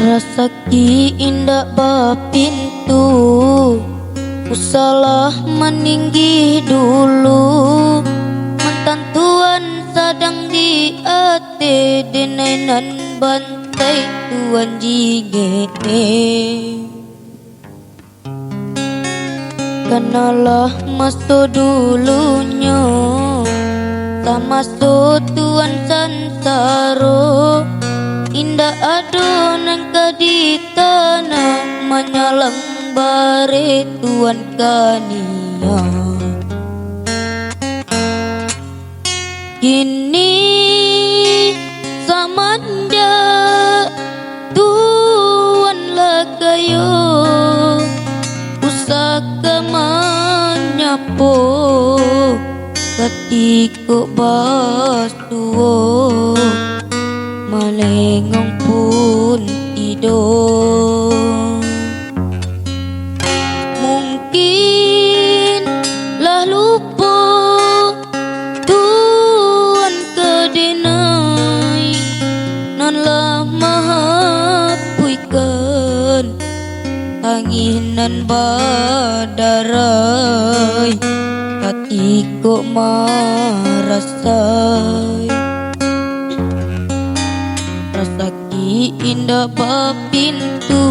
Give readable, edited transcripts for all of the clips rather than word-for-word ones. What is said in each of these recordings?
Rasa ki indah bapintu, ku salah meninggi dulu. Mantan tuan sedang di ate denainan bantai tuan jige. Kenalah masa dulunya, sama so tuan sansaro. Indah adonan ka di tanah, menyalang bare tuan kania. Kini samanja tuan lagayo, usaka manyapo ketiko basuo. Malengong pun tidur, mungkin lah lupa tuan kedenai, nan lah mahapuikan tanginan badarai, katiko marasai. Rasa ki indah bapintu,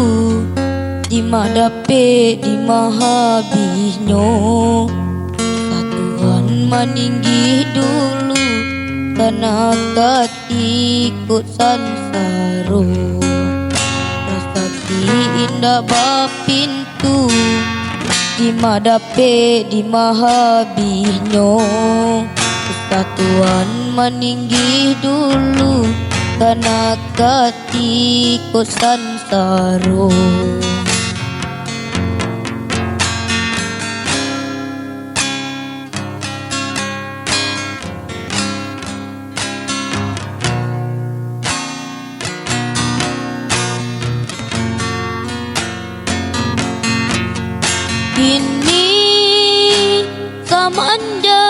di madape di mahabisnyo. Satuan meninggi dulu, karena katikut sansaro. Rasa ki indah bapintu, di madape di mahabisnyo. Satuan meninggi dulu, karena katikut sansaro. Kini samanja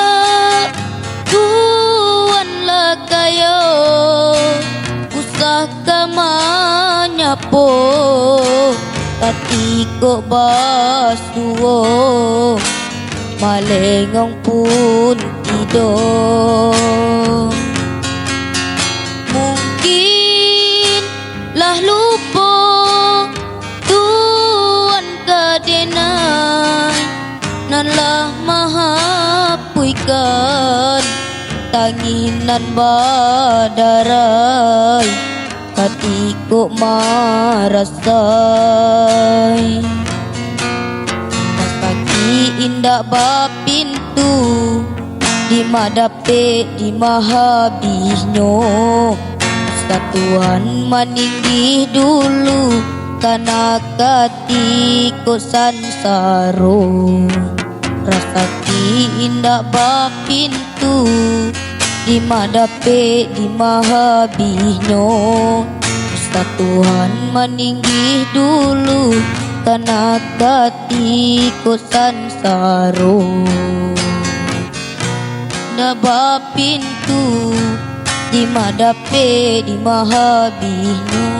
tuan lagayo, usaka manyapo katiko basuo. Malengong pun tidur, mungkin lah lupa tuan kadenai, nan lah mahapuikan tanginan badarai, katiko marasai. Rasa ki indah bapintu, di madape di mahabisnyo. Satuan meninggi dulu, karena katiko sansaro. Rasa ki indah bapintu, di madape di mahabisnyo. Satuan meninggi dulu, karena katiko sansaro. Da bapintu, di madape di mahabisnyo.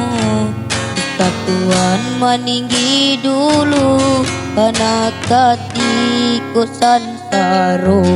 Satuan meninggi dulu, karena katiko sansaro.